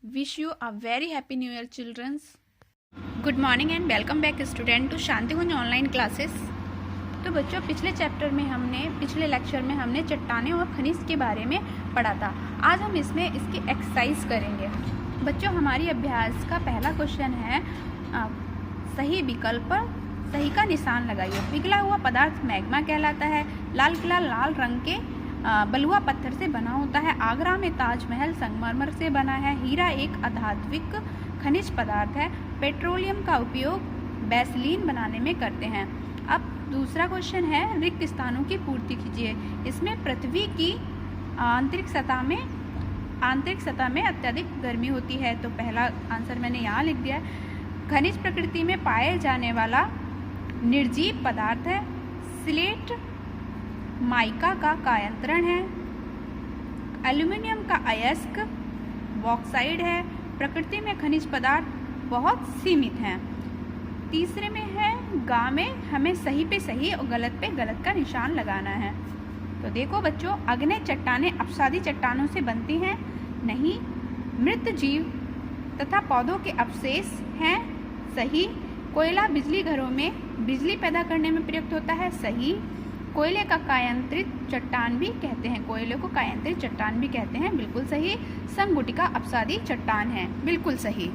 Wish you a very happy new year, children. Good morning and welcome back student to Shanti Kunj online classes. तो बच्चों, पिछले lecture में हमने चट्टानें और खनिज के बारे में पढ़ा था। आज हम इसमें इसकी एक्सरसाइज करेंगे। बच्चों, हमारी अभ्यास का पहला क्वेश्चन है सही विकल्प पर सही का निशान लगाइए। पिघला हुआ पदार्थ मैग्मा कहलाता है। लाल किला लाल रंग के बलुआ पत्थर से बना होता है। आगरा में ताजमहल संगमरमर से बना है। हीरा एक अधात्विक खनिज पदार्थ है। पेट्रोलियम का उपयोग वैसलीन बनाने में करते हैं। अब दूसरा क्वेश्चन है रिक्त स्थानों की पूर्ति कीजिए। इसमें पृथ्वी की आंतरिक सतह में अत्यधिक गर्मी होती है। तो पहला आंसर मैंने यहाँ लिख दिया है। खनिज प्रकृति में पाए जाने वाला निर्जीव पदार्थ है। स्लेट माइका का कायंत्रण है। एल्यूमिनियम का अयस्क बॉक्साइड है। प्रकृति में खनिज पदार्थ बहुत सीमित हैं। तीसरे में है गा में हमें सही पे सही और गलत पे गलत का निशान लगाना है। तो देखो बच्चों, अग्नि चट्टानें अपसादी चट्टानों से बनती हैं। नहीं। मृत जीव तथा पौधों के अवशेष हैं। सही। कोयला बिजली घरों में बिजली पैदा करने में प्रयुक्त होता है। सही। कोयले का कायांतरित चट्टान भी कहते हैं। कोयले को कायांतरित चट्टान भी कहते हैं। बिल्कुल सही। संगुटिका अपसादी चट्टान है। बिल्कुल सही।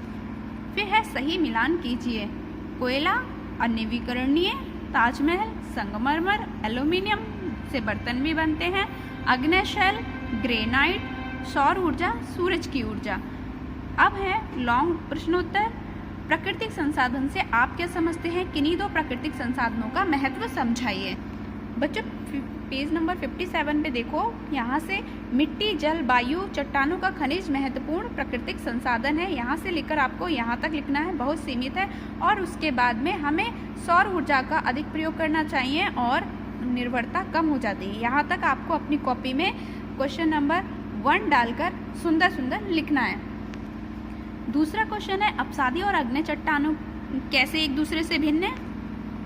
फिर है सही मिलान कीजिए। कोयला अनवीकरणीय, ताजमहल संगमरमर, एल्यूमिनियम से बर्तन भी बनते हैं। अग्नेशैल, ग्रेनाइट, सौर ऊर्जा, सूरज की ऊर्जा। अब है लॉन्ग प्रश्नोत्तर। प्राकृतिक संसाधन से आप क्या समझते हैं? किन्हीं दो प्राकृतिक संसाधनों का महत्व समझाइए। बच्चों, पेज नंबर 57 पे देखो, यहाँ से मिट्टी, जल, वायु, चट्टानों का खनिज महत्वपूर्ण प्राकृतिक संसाधन है। यहाँ से लेकर आपको यहाँ तक लिखना है, बहुत सीमित है। और उसके बाद में हमें सौर ऊर्जा का अधिक प्रयोग करना चाहिए और निर्भरता कम हो जाती है। यहाँ तक आपको अपनी कॉपी में क्वेश्चन नंबर 1 डालकर सुंदर सुंदर लिखना है। दूसरा क्वेश्चन है अपसादी और अग्नि चट्टानों कैसे एक दूसरे से भिन्न है।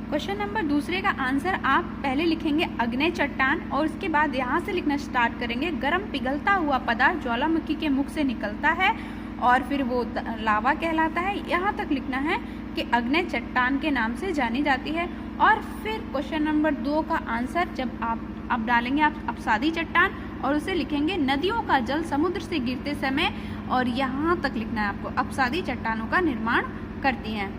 क्वेश्चन नंबर दूसरे का आंसर आप पहले लिखेंगे अग्नि चट्टान और उसके बाद यहाँ से लिखना स्टार्ट करेंगे। गर्म पिघलता हुआ पदार्थ ज्वालामुखी के मुख से निकलता है और फिर वो लावा कहलाता है। यहाँ तक लिखना है कि अग्नि चट्टान के नाम से जानी जाती है। और फिर क्वेश्चन नंबर 2 का आंसर जब आप डालेंगे आप अपसादी चट्टान और उसे लिखेंगे नदियों का जल समुद्र से गिरते समय, और यहाँ तक लिखना है आपको अपसादी चट्टानों का निर्माण करती हैं।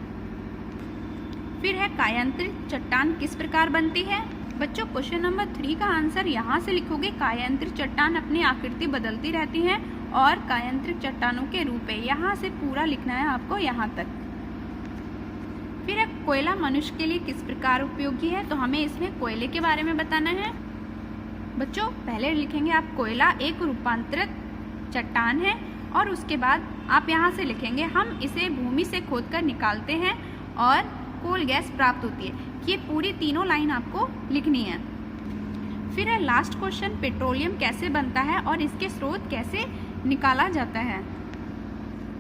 फिर है कायांतरित चट्टान किस प्रकार बनती है। बच्चों, क्वेश्चन नंबर 3 का आंसर यहाँ से लिखोगे। कायांतरित चट्टान अपनी आकृति बदलती रहती हैं और कायांतरित चट्टानों के रूप है। यहाँ से पूरा लिखना है आपको यहाँ तक। फिर है कोयला मनुष्य के लिए किस प्रकार उपयोगी है। तो हमें इसमें कोयले के बारे में बताना है। बच्चों, पहले लिखेंगे आप कोयला एक रूपांतरित चट्टान है और उसके बाद आप यहाँ से लिखेंगे हम इसे भूमि से खोदकर निकालते हैं और कोल गैस प्राप्त होती है। ये पूरी तीनों लाइन आपको लिखनी है। फिर है लास्ट क्वेश्चन, पेट्रोलियम कैसे बनता है और इसके स्रोत कैसे निकाला जाता है।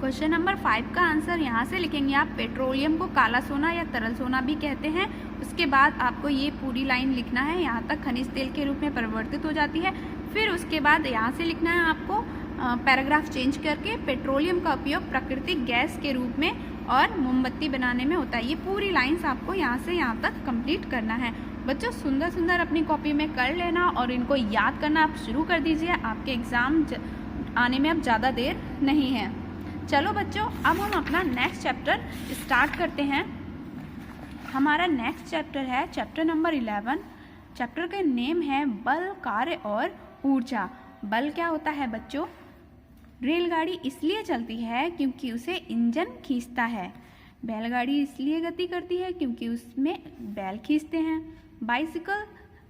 क्वेश्चन नंबर 5 का आंसर यहाँ से लिखेंगे आप पेट्रोलियम को काला सोना या तरल सोना भी कहते हैं। उसके बाद आपको ये पूरी लाइन लिखना है, यहाँ तक खनिज तेल के रूप में परिवर्तित हो जाती है। फिर उसके बाद यहाँ से लिखना है आपको पैराग्राफ चेंज करके पेट्रोलियम का उपयोग प्राकृतिक गैस के रूप में और मोमबत्ती बनाने में होता है। ये पूरी लाइंस आपको यहाँ से यहाँ तक कंप्लीट करना है। बच्चों, सुंदर सुंदर अपनी कॉपी में कर लेना और इनको याद करना आप शुरू कर दीजिए। आपके एग्ज़ाम आने में अब ज़्यादा देर नहीं है। चलो बच्चों, अब हम अपना नेक्स्ट चैप्टर स्टार्ट करते हैं। हमारा नेक्स्ट चैप्टर है चैप्टर नंबर 11। चैप्टर का नेम है बल, कार्य और ऊर्जा। बल क्या होता है बच्चों? रेलगाड़ी इसलिए चलती है क्योंकि उसे इंजन खींचता है। बैलगाड़ी इसलिए गति करती है क्योंकि उसमें बैल खींचते हैं। बाइसिकल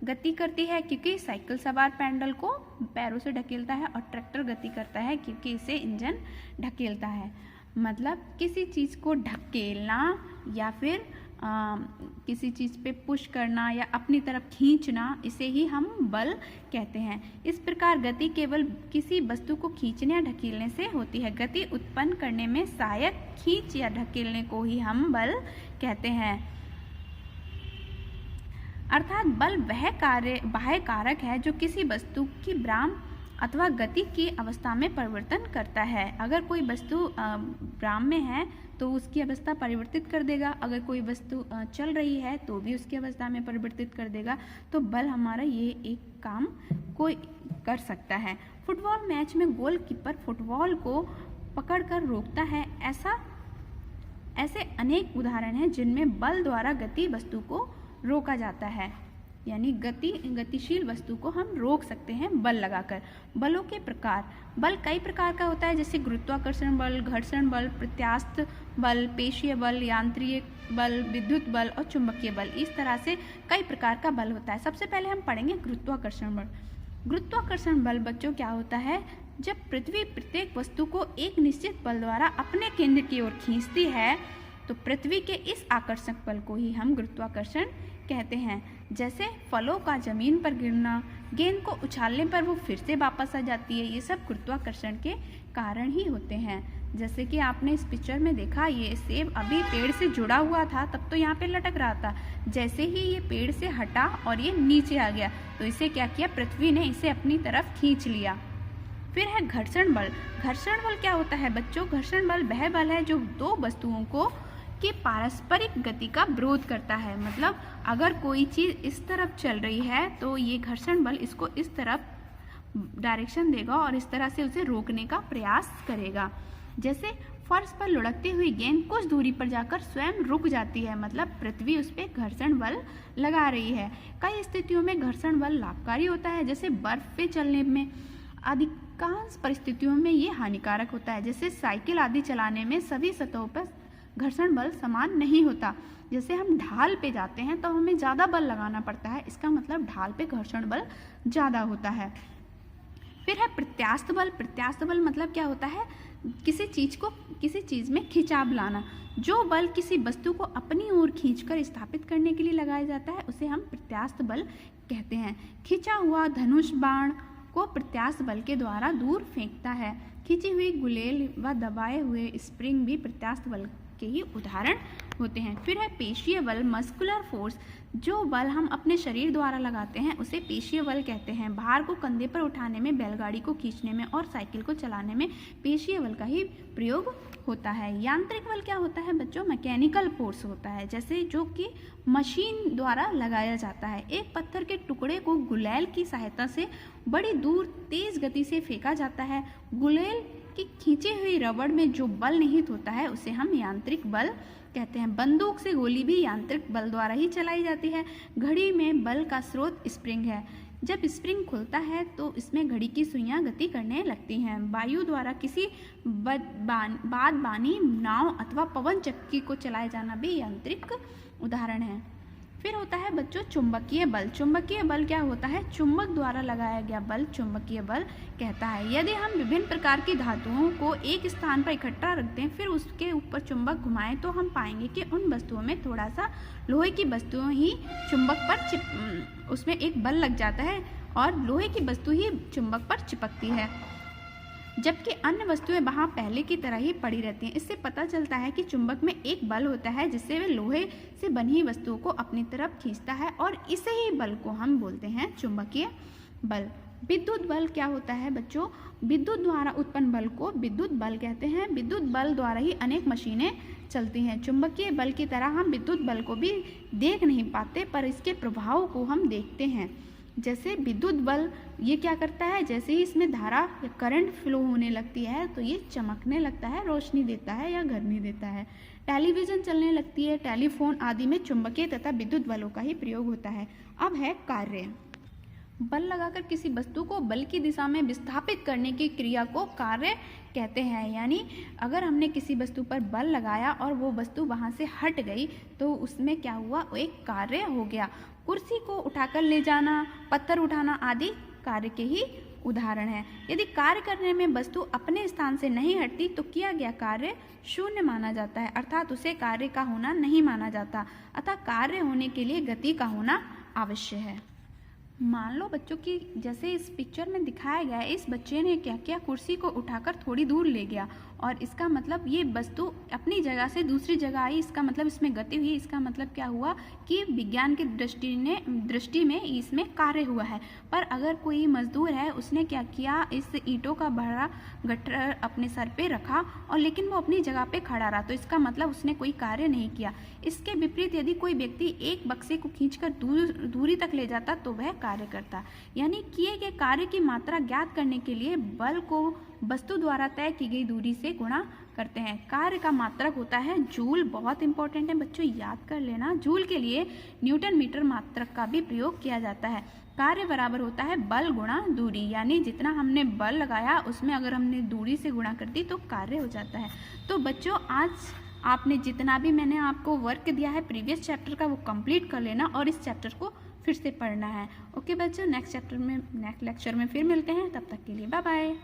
गति करती है क्योंकि साइकिल सवार पैडल को पैरों से ढकेलता है। और ट्रैक्टर गति करता है क्योंकि इसे इंजन ढकेलता है। मतलब किसी चीज़ को ढकेलना या फिर किसी चीज़ पे पुश करना या अपनी तरफ खींचना, इसे ही हम बल कहते हैं। इस प्रकार गति केवल किसी वस्तु को खींचने या ढकेलने से होती है। गति उत्पन्न करने में सहायक खींच या ढकेलने को ही हम बल कहते हैं। अर्थात बल वह बाह्य कारक है जो किसी वस्तु की अथवा गति की अवस्था में परिवर्तन करता है। अगर कोई वस्तु विराम में है तो उसकी अवस्था परिवर्तित कर देगा, अगर कोई वस्तु चल रही है तो भी उसकी अवस्था में परिवर्तित कर देगा। तो बल हमारा ये एक काम कोई कर सकता है। फुटबॉल मैच में गोलकीपर फुटबॉल को पकड़कर रोकता है। ऐसे अनेक उदाहरण हैं जिनमें बल द्वारा गति वस्तु को रोका जाता है, यानी गतिशील वस्तु को हम रोक सकते हैं बल लगाकर। बलों के प्रकार, बल कई प्रकार का होता है, जैसे गुरुत्वाकर्षण बल, घर्षण बल, प्रत्यास्थ बल, पेशीय बल, यांत्रिक बल, विद्युत बल और चुंबकीय बल। इस तरह से कई प्रकार का बल होता है। सबसे पहले हम पढ़ेंगे गुरुत्वाकर्षण बल। गुरुत्वाकर्षण बल बच्चों क्या होता है, जब पृथ्वी प्रत्येक वस्तु को एक निश्चित बल द्वारा अपने केंद्र की ओर खींचती है तो पृथ्वी के इस आकर्षक बल को ही हम गुरुत्वाकर्षण कहते हैं। जैसे फलों का जमीन पर गिरना, गेंद को उछालने पर वो फिर से वापस आ जाती है, ये सब गुरुत्वाकर्षण के कारण ही होते हैं। जैसे कि आपने इस पिक्चर में देखा, ये सेब अभी पेड़ से जुड़ा हुआ था, तब तो यहाँ पे लटक रहा था। जैसे ही ये पेड़ से हटा और ये नीचे आ गया तो इसे क्या किया, पृथ्वी ने इसे अपनी तरफ खींच लिया। फिर है घर्षण बल। घर्षण बल क्या होता है बच्चों, घर्षण बल वह बल है जो दो वस्तुओं को की पारस्परिक गति का विरोध करता है। मतलब अगर कोई चीज़ इस तरफ चल रही है तो ये घर्षण बल इसको इस तरफ डायरेक्शन देगा और इस तरह से उसे रोकने का प्रयास करेगा। जैसे फर्श पर लुढ़कती हुई गेंद कुछ दूरी पर जाकर स्वयं रुक जाती है, मतलब पृथ्वी उस पर घर्षण बल लगा रही है। कई स्थितियों में घर्षण बल लाभकारी होता है, जैसे बर्फ पे चलने में। अधिकांश परिस्थितियों में ये हानिकारक होता है, जैसे साइकिल आदि चलाने में सभी सतहों पर घर्षण बल समान नहीं होता। जैसे हम ढाल पे जाते हैं तो हमें ज़्यादा बल लगाना पड़ता है, इसका मतलब ढाल पे घर्षण बल ज़्यादा होता है। फिर है प्रत्यास्थ बल। प्रत्यास्थ बल मतलब क्या होता है, किसी चीज़ में खिंचाव लाना। जो बल किसी वस्तु को अपनी ओर खींचकर स्थापित करने के लिए लगाया जाता है उसे हम प्रत्यास्थ बल कहते हैं। खिंचा हुआ धनुष बाण को प्रत्यास्थ बल के द्वारा दूर फेंकता है। खींची हुई गुलेल व दबाए हुए स्प्रिंग भी प्रत्यास्थ बल के ही उदाहरण होते हैं। फिर है पेशीय बल, मस्कुलर फोर्स। जो बल हम अपने शरीर द्वारा लगाते हैं उसे पेशीय बल कहते हैं। भार को कंधे पर उठाने में, बैलगाड़ी को खींचने में और साइकिल को चलाने में पेशीय बल का ही प्रयोग होता है। यांत्रिक बल क्या होता है बच्चों, मैकेनिकल फोर्स होता है, जैसे जो कि मशीन द्वारा लगाया जाता है। एक पत्थर के टुकड़े को गुलेल की सहायता से बड़ी दूर तेज गति से फेंका जाता है। गुलेल की खींची हुई रबड़ में जो बल निहित होता है उसे हम यांत्रिक बल कहते हैं। बंदूक से गोली भी यांत्रिक बल द्वारा ही चलाई जाती है। घड़ी में बल का स्रोत स्प्रिंग है। जब स्प्रिंग खुलता है तो इसमें घड़ी की सुइयां गति करने लगती हैं। वायु द्वारा किसी बादबानी नाव अथवा पवन चक्की को चलाया जाना भी यांत्रिक उदाहरण है। फिर होता है बच्चों चुंबकीय बल। चुंबकीय बल क्या होता है, चुंबक द्वारा लगाया गया बल चुंबकीय बल कहता है। यदि हम विभिन्न प्रकार की धातुओं को एक स्थान पर इकट्ठा रखते हैं फिर उसके ऊपर चुंबक घुमाएं तो हम पाएंगे कि उन वस्तुओं में थोड़ा सा लोहे की वस्तुओं ही चुंबक पर उसमें एक बल लग जाता है और लोहे की वस्तु ही चुंबक पर चिपकती है, जबकि अन्य वस्तुएं वहां पहले की तरह ही पड़ी रहती हैं। इससे पता चलता है कि चुंबक में एक बल होता है जिससे वे लोहे से बनी वस्तुओं को अपनी तरफ खींचता है और इसे ही बल को हम बोलते हैं चुंबकीय बल। विद्युत बल क्या होता है बच्चों, विद्युत द्वारा उत्पन्न बल को विद्युत बल कहते हैं। विद्युत बल द्वारा ही अनेक मशीनें चलती हैं। चुंबकीय बल की तरह हम विद्युत बल को भी देख नहीं पाते पर इसके प्रभाव को हम देखते हैं। जैसे विद्युत बल ये क्या करता है, जैसे ही इसमें धारा या करंट फ्लो होने लगती है तो ये चमकने लगता है, रोशनी देता है या गर्मी देता है। टेलीविज़न चलने लगती है, टेलीफोन आदि में चुंबकीय तथा विद्युत बलों का ही प्रयोग होता है। अब है कार्य। बल लगाकर किसी वस्तु को बल की दिशा में विस्थापित करने की क्रिया को कार्य कहते हैं। यानी अगर हमने किसी वस्तु पर बल लगाया और वो वस्तु वहाँ से हट गई तो उसमें क्या हुआ, एक कार्य हो गया। कुर्सी को उठाकर ले जाना, पत्थर उठाना आदि कार्य के ही उदाहरण है। यदि कार्य करने में वस्तु अपने स्थान से नहीं हटती तो किया गया कार्य शून्य माना जाता है, अर्थात उसे कार्य का होना नहीं माना जाता। अतः कार्य होने के लिए गति का होना आवश्यक है। मान लो बच्चों की जैसे इस पिक्चर में दिखाया गया है, इस बच्चे ने क्या किया, कुर्सी को उठाकर थोड़ी दूर ले गया और इसका मतलब ये वस्तु अपनी जगह से दूसरी जगह आई, इसका मतलब इसमें गति हुई। इसका मतलब क्या हुआ कि विज्ञान की दृष्टि में इसमें कार्य हुआ है। पर अगर कोई मजदूर है, उसने क्या किया, इस ईंटों का भरा गट्ठर अपने सर पे रखा और लेकिन वो अपनी जगह पे खड़ा रहा, तो इसका मतलब उसने कोई कार्य नहीं किया। इसके विपरीत यदि कोई व्यक्ति एक बक्से को खींचकर दूरी तक ले जाता तो वह कार्य करता। यानी किए गए कार्य की मात्रा ज्ञात करने के लिए बल को वस्तु द्वारा तय की गई दूरी से गुणा करते हैं। कार्य का मात्रक होता है जूल। बहुत इंपॉर्टेंट है बच्चों, याद कर लेना। जूल के लिए न्यूटन मीटर मात्रक का भी प्रयोग किया जाता है। कार्य बराबर होता है बल गुणा दूरी, यानी जितना हमने बल लगाया उसमें अगर हमने दूरी से गुणा कर दी तो कार्य हो जाता है। तो बच्चों, आज आपने जितना भी मैंने आपको वर्क दिया है प्रीवियस चैप्टर का, वो कंप्लीट कर लेना और इस चैप्टर को फिर से पढ़ना है। ओके बच्चों, नेक्स्ट लेक्चर में फिर मिलते हैं। तब तक के लिए बाय बाय।